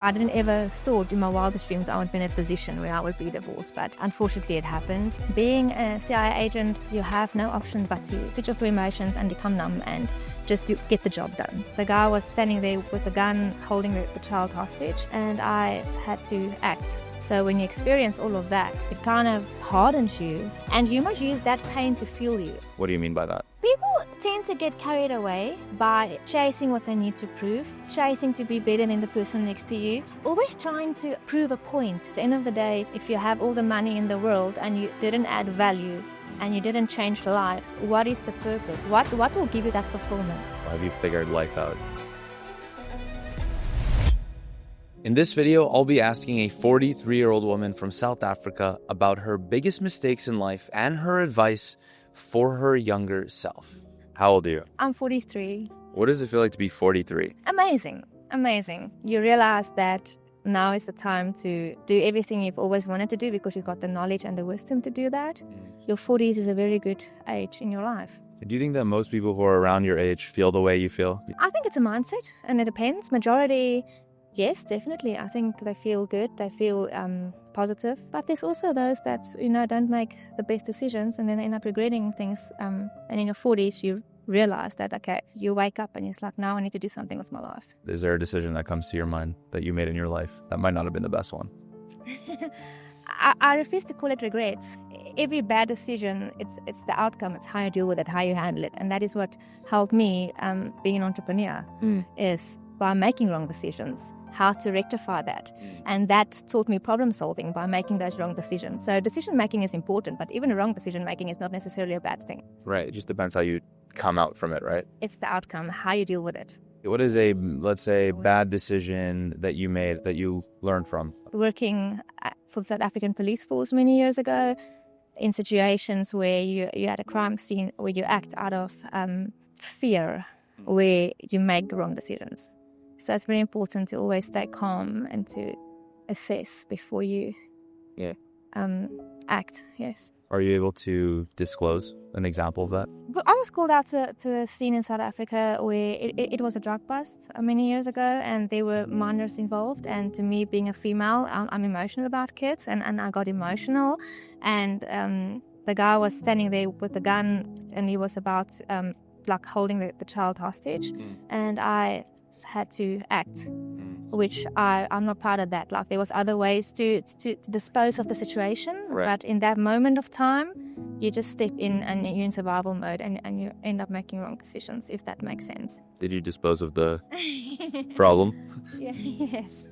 I didn't ever thought in my wildest dreams I would be in a position where I would be divorced, but unfortunately it happened. Being a CIA agent, you have no option but to switch off your emotions and become numb and just get the job done. The guy was standing there with a gun holding the child hostage, and I had to act. So when you experience all of that, it kind of hardens you, and you must use that pain to fuel you. What do you mean by that? People tend to get carried away by chasing what they need to prove, chasing to be better than the person next to you, always trying to prove a point. At the end of the day, if you have all the money in the world and you didn't add value and you didn't change lives, what is the purpose? What will give you that fulfillment? Have you figured life out? In this video, I'll be asking a 43-year-old woman from South Africa about her biggest mistakes in life and her advice for her younger self. How old are you? I'm 43. What does it feel like to be 43? Amazing. You realize that now is the time to do everything you've always wanted to do because you've got the knowledge and the wisdom to do that. Your 40s is a very good age in your life. Do you think that most people who are around your age feel the way you feel? I think it's a mindset, and it depends. Majority, yes, definitely. I think they feel good, they feel positive. But there's also those that, don't make the best decisions and then they end up regretting things. And in your 40s, you realize that, okay, you wake up and it's like, now I need to do something with my life. Is there a decision that comes to your mind that you made in your life that might not have been the best one? I refuse to call it regrets. Every bad decision, it's the outcome. It's how you deal with it, how you handle it. And that is what helped me being an entrepreneur, is by making wrong decisions, how to rectify that. And that taught me problem solving by making those wrong decisions. So decision making is important, but even a wrong decision making is not necessarily a bad thing. Right. It just depends how you come out from it, right? It's the outcome, how you deal with it. What is a, let's say, bad decision that you made that you learned from? Working for the South African police force many years ago, in situations where you had a crime scene, where you act out of fear, where you make wrong decisions. So it's very important to always stay calm and to assess before you act, yes. Are you able to disclose an example of that? But I was called out to a scene in South Africa where it was a drug bust many years ago, and there were minors involved. And to me, being a female, I'm emotional about kids, and I got emotional. And the guy was standing there with a gun, and he was about holding the child hostage, and I had to act, which I'm not proud of that. Like, there was other ways to dispose of the situation, right. But in that moment of time, you just step in and you're in survival mode, and you end up making wrong decisions, if that makes sense. Did you dispose of the problem? Yeah, yes.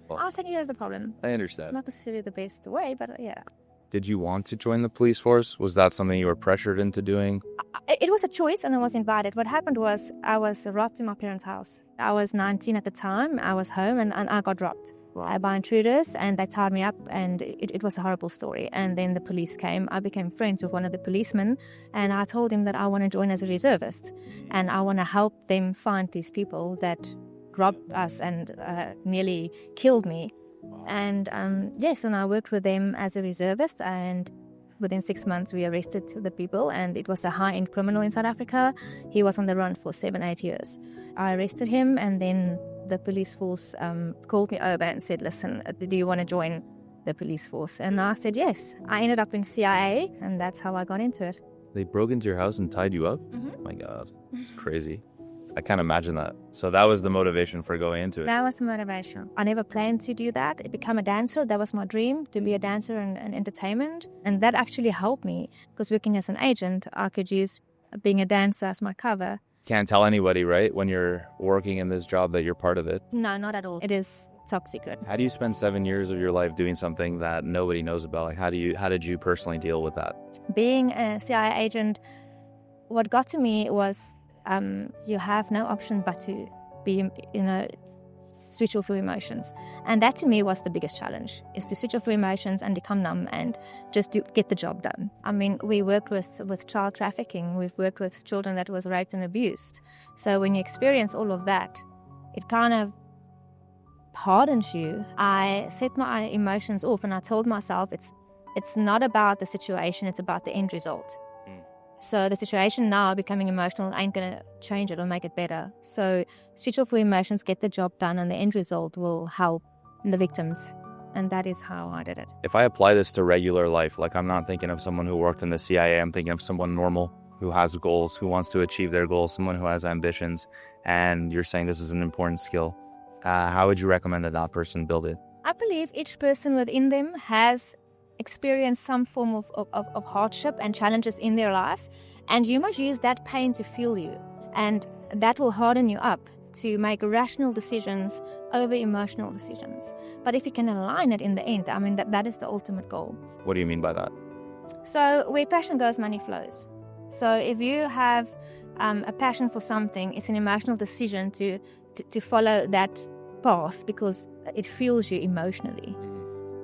Well, I was taking care of the problem. I understand. Not necessarily the best way, but yeah. Did you want to join the police force? Was that something you were pressured into doing? It was a choice, and I was invited. What happened was I was robbed in my parents' house. I was 19 at the time. I was home, and I got robbed by intruders, and they tied me up, and it was a horrible story. And then the police came. I became friends with one of the policemen, and I told him that I want to join as a reservist, and I want to help them find these people that robbed us and nearly killed me. And yes, and I worked with them as a reservist, and within 6 months we arrested the people, and it was a high-end criminal in South Africa. He was on the run for 7-8 years. I arrested him, and then the police force called me over and said, listen, do you want to join the police force? And I said yes. I ended up in CIA, and that's how I got into it. They broke into your house and tied you up? Mm-hmm. Oh my God, it's crazy. I can't imagine that. So that was the motivation for going into it. That was the motivation. I never planned to do that. To become a dancer, that was my dream, to be a dancer in entertainment. And that actually helped me, because working as an agent, I could use being a dancer as my cover. Can't tell anybody, right, when you're working in this job that you're part of it? No, not at all. It is top secret. How do you spend 7 years of your life doing something that nobody knows about? Like, how did you personally deal with that? Being a CIA agent, what got to me was you have no option but to be, switch off your emotions. And that to me was the biggest challenge, is to switch off your emotions and become numb and just get the job done. I mean, we worked with child trafficking. We've worked with children that was raped and abused. So when you experience all of that, it kind of hardens you. I set my emotions off, and I told myself it's not about the situation, it's about the end result. So the situation now becoming emotional ain't going to change it or make it better. So switch off your emotions, get the job done, and the end result will help the victims. And that is how I did it. If I apply this to regular life, like I'm not thinking of someone who worked in the CIA, I'm thinking of someone normal who has goals, who wants to achieve their goals, someone who has ambitions, and you're saying this is an important skill. How would you recommend that person build it? I believe each person within them has experienced some form of hardship and challenges in their lives, and you must use that pain to fuel you, and that will harden you up to make rational decisions over emotional decisions. But if you can align it in the end, I mean, that is the ultimate goal. What do you mean by that? So where passion goes, money flows. So if you have a passion for something, it's an emotional decision to follow that path because it fuels you emotionally.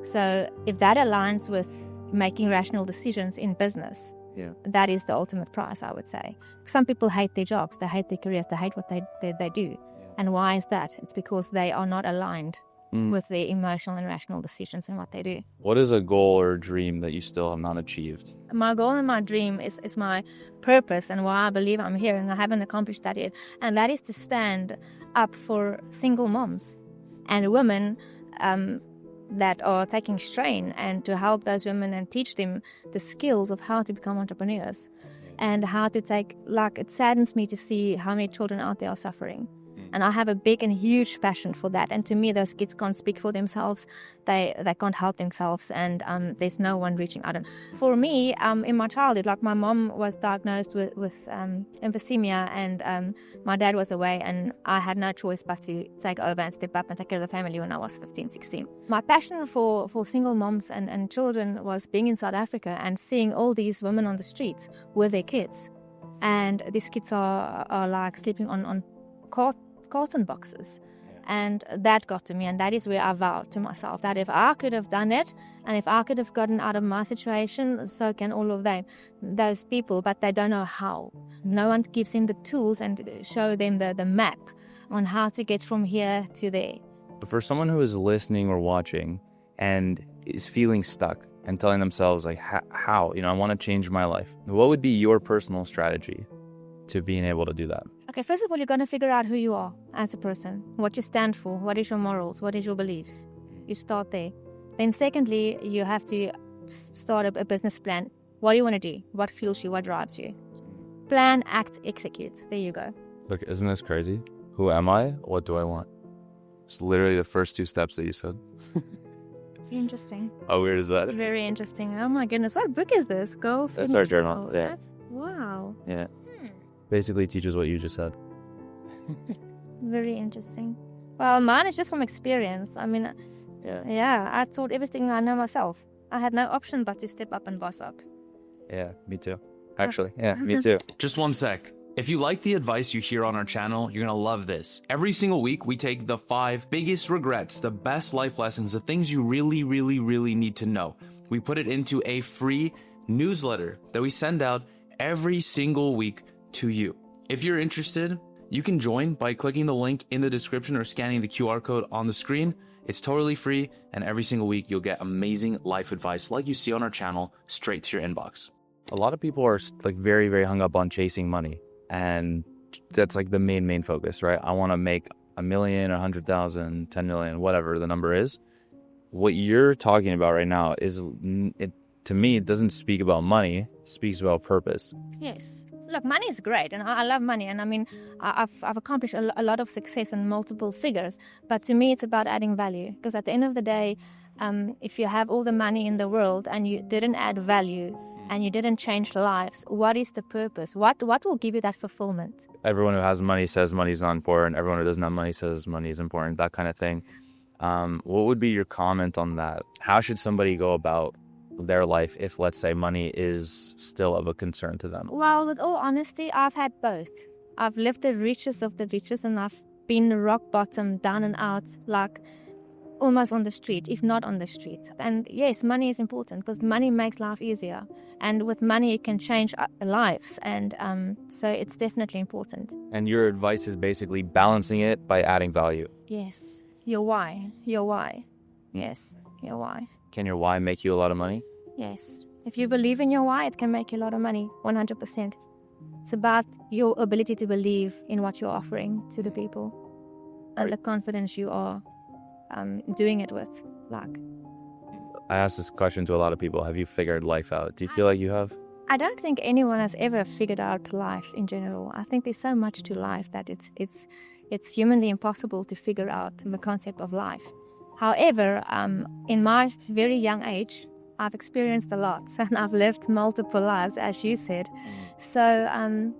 So if that aligns with making rational decisions in business, that is the ultimate prize, I would say. Some people hate their jobs, they hate their careers, they hate what they do. And why is that? It's because they are not aligned with their emotional and rational decisions in what they do. What is a goal or dream that you still have not achieved? My goal and my dream is my purpose and why I believe I'm here, and I haven't accomplished that yet. And that is to stand up for single moms and women that are taking strain, and to help those women and teach them the skills of how to become entrepreneurs and how to take, like, it saddens me to see how many children out there are suffering. And I have a big and huge passion for that. And to me, those kids can't speak for themselves. They can't help themselves. And there's no one reaching out. And for me, in my childhood, like my mom was diagnosed with emphysema, and my dad was away. And I had no choice but to take over and step up and take care of the family when I was 15, 16. My passion for single moms and children was being in South Africa and seeing all these women on the streets with their kids. And these kids are like sleeping on carton boxes, and that got to me, and that is where I vowed to myself that if I could have done it, and if I could have gotten out of my situation, so can all of them, those people, but they don't know how. No one gives them the tools and show them the map on how to get from here to there. But for someone who is listening or watching and is feeling stuck and telling themselves like, how, I want to change my life, what would be your personal strategy to being able to do that? Okay, first of all, you're going to figure out who you are as a person, what you stand for, what is your morals, what is your beliefs. You start there. Then secondly, you have to start a business plan. What do you want to do? What fuels you? What drives you? Plan, act, execute. There you go. Look, isn't this crazy? Who am I? What do I want? It's literally the first two steps that you said. Interesting. How weird is that? Very interesting. Oh my goodness, what book is this? Goals? That's our journal. Oh, yeah. Wow. Yeah. Basically teaches what you just said. Very interesting. Well, mine is just from experience. I mean, I taught everything I know myself. I had no option but to step up and boss up. Yeah, me too. Actually, yeah, me too. Just one sec. If you like the advice you hear on our channel, you're gonna love this. Every single week, we take the 5 biggest regrets, the best life lessons, the things you really, really, really need to know. We put it into a free newsletter that we send out every single week to you. If you're interested, you can join by clicking the link in the description or scanning the QR code on the screen. It's totally free, and every single week you'll get amazing life advice like you see on our channel straight to your inbox. A lot of people are like very, very hung up on chasing money, and that's like the main focus, right? I want to make $1 million, 100,000, 10 million, whatever the number is. What you're talking about right now is, to me, it doesn't speak about money, it speaks about purpose. Yes. Look, money is great, and I love money, and I mean, I've accomplished a lot of success in multiple figures, but to me it's about adding value, because at the end of the day, if you have all the money in the world and you didn't add value and you didn't change lives, what is the purpose? What will give you that fulfillment? Everyone who has money says money is not important. Everyone who doesn't have money says money is important, that kind of thing. What would be your comment on that? How should somebody go about their life if, let's say, money is still of a concern to them? Well, with all honesty, I've had both. I've lived the richest of the richest, and I've been rock bottom, down and out, like almost on the street, if not on the street. And yes, money is important because money makes life easier, and with money it can change lives, and so it's definitely important. And your advice is basically balancing it by adding value. Yes. Your why. Yes, your why. Can your why make you a lot of money? Yes. If you believe in your why, it can make you a lot of money, 100%. It's about your ability to believe in what you're offering to the people and the confidence you are doing it with. Like, I ask this question to a lot of people. Have you figured life out? Do you feel like you have? I don't think anyone has ever figured out life in general. I think there's so much to life that it's humanly impossible to figure out the concept of life. However, in my very young age, I've experienced a lot and I've lived multiple lives, as you said. So,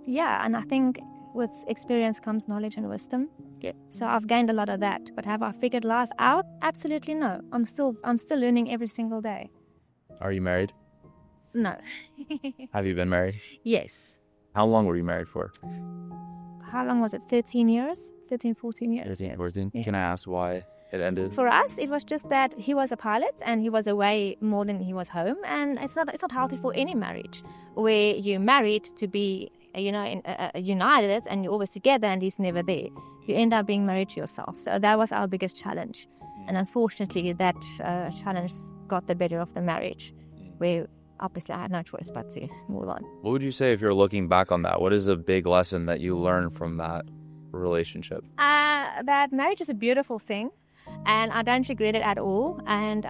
yeah, and I think with experience comes knowledge and wisdom. Yeah. So I've gained a lot of that. But have I figured life out? Absolutely no. I'm still learning every single day. Are you married? No. Have you been married? Yes. How long were you married for? How long was it? 13 years? 13, 14 years. 13, 14. Yeah. Can I ask why it ended? For us, it was just that he was a pilot and he was away more than he was home. And it's not healthy for any marriage where you're married to be, united and you're always together and he's never there. You end up being married to yourself. So that was our biggest challenge. And unfortunately, that challenge got the better of the marriage, where obviously I had no choice but to move on. What would you say if you're looking back on that? What is a big lesson that you learned from that relationship? That marriage is a beautiful thing. And I don't regret it at all. And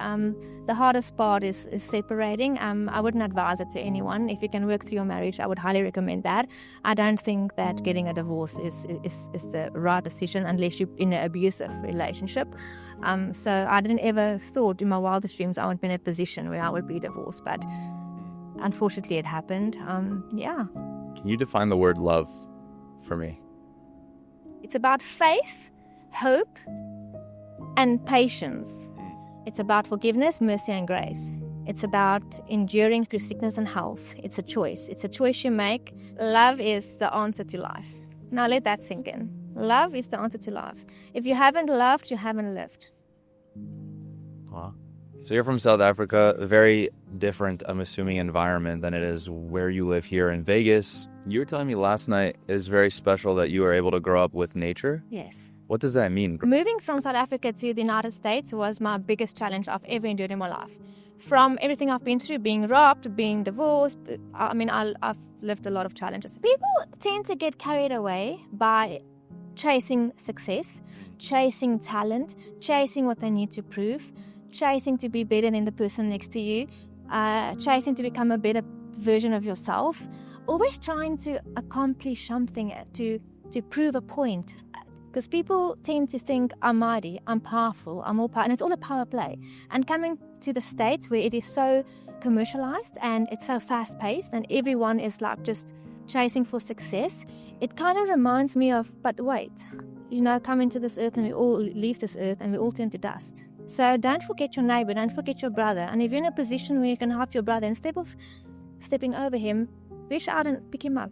the hardest part is separating. I wouldn't advise it to anyone. If you can work through your marriage, I would highly recommend that. I don't think that getting a divorce is the right decision unless you're in an abusive relationship. So I didn't ever thought in my wildest dreams I would be in a position where I would be divorced. But unfortunately it happened. Yeah. Can you define the word love for me? It's about faith, hope, and patience. It's about forgiveness, mercy, and grace. It's about enduring through sickness and health. It's a choice. It's a choice you make. Love is the answer to life. Now let that sink in. Love is the answer to life. If you haven't loved, you haven't lived. Wow. So you're from South Africa, a very different, I'm assuming, environment than it is where you live here in Vegas. You were telling me last night it's very special that you were able to grow up with nature. Yes. What does that mean? Moving from South Africa to the United States was my biggest challenge I've ever endured in my life. From everything I've been through, being robbed, being divorced, I've lived a lot of challenges. People tend to get carried away by chasing success, chasing talent, chasing what they need to prove, chasing to be better than the person next to you, chasing to become a better version of yourself, always trying to accomplish something to prove a point. Because people tend to think, I'm mighty, I'm powerful, I'm all power, and it's all a power play. And coming to the States where it is so commercialized and it's so fast-paced and everyone is like just chasing for success, it kind of reminds me of, but wait, come into this earth and we all leave this earth and we all turn to dust. So don't forget your neighbor, don't forget your brother. And if you're in a position where you can help your brother, instead of stepping over him, reach out and pick him up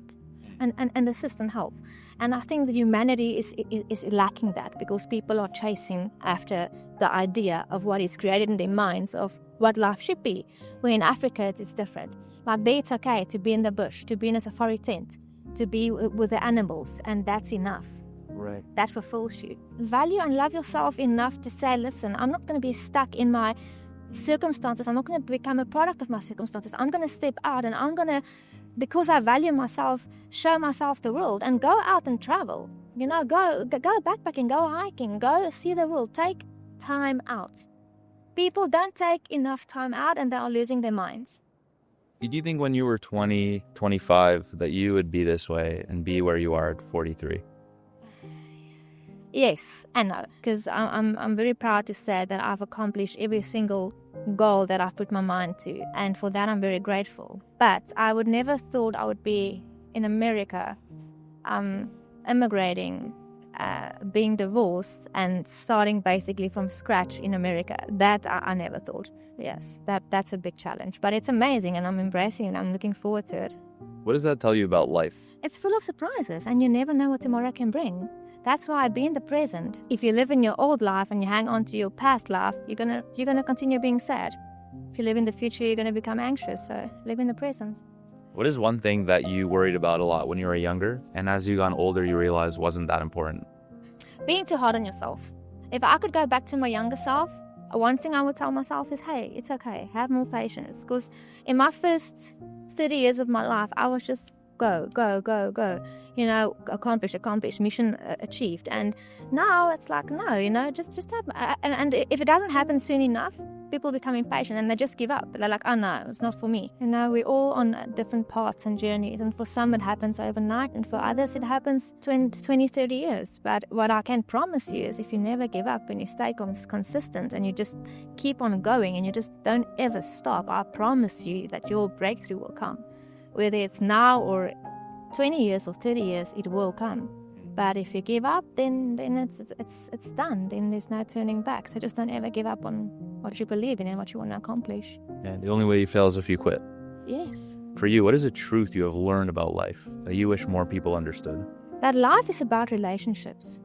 and assist and help. And I think that humanity is lacking that because people are chasing after the idea of what is created in their minds of what life should be. Where in Africa it's different. Like there it's okay to be in the bush, to be in a safari tent, to be with the animals, and that's enough. Right. That fulfills you. Value and love yourself enough to say, listen, I'm not going to be stuck in my circumstances. I'm not going to become a product of my circumstances. I'm going to step out and I'm going to, because I value myself, show myself the world and go out and travel. Go backpacking, go hiking, go see the world. Take time out. People don't take enough time out and they are losing their minds. Did you think when you were 20, 25 that you would be this way and be where you are at 43? Yes and no, because I'm very proud to say that I've accomplished every single goal that I've put my mind to, and for that I'm very grateful. But I would never thought I would be in America, immigrating, being divorced, and starting basically from scratch in America. That I never thought. Yes, that's a big challenge, but it's amazing, and I'm embracing it. I'm looking forward to it. What does that tell you about life? It's full of surprises, and you never know what tomorrow can bring. That's why be in the present. If you live in your old life and you hang on to your past life, you're gonna continue being sad. If you live in the future, you're gonna become anxious. So live in the present. What is one thing that you worried about a lot when you were younger, and as you got older, you realized wasn't that important? Being too hard on yourself. If I could go back to my younger self, one thing I would tell myself is, hey, it's okay. Have more patience. Because in my first 30 years of my life, I was just go, go, go, go. Accomplish, mission achieved. And now it's like, no, just have. And if it doesn't happen soon enough, people become impatient and they just give up. They're like, oh no, it's not for me. We're all on different paths and journeys. And for some it happens overnight, and for others it happens 20, 30 years. But what I can promise you is if you never give up and you stay consistent and you just keep on going and you just don't ever stop, I promise you that your breakthrough will come. Whether it's now or 20 years or 30 years, it will come. But if you give up, then it's done. Then there's no turning back. So just don't ever give up on what you believe in and what you want to accomplish. And the only way you fail is if you quit. Yes. For you, what is a truth you have learned about life that you wish more people understood? That life is about relationships.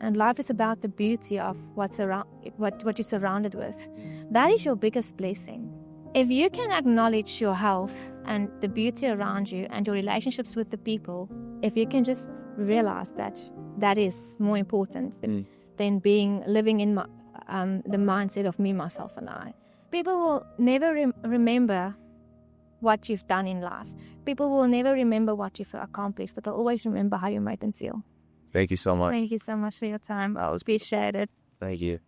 And life is about the beauty of what you're surrounded with. That is your biggest blessing. If you can acknowledge your health and the beauty around you and your relationships with the people, if you can just realize that is more important than living in the mindset of me, myself, and I. People will never remember what you've done in life. People will never remember what you've accomplished, but they'll always remember how you made them feel. Thank you so much. Thank you so much for your time. I appreciate it. Thank you.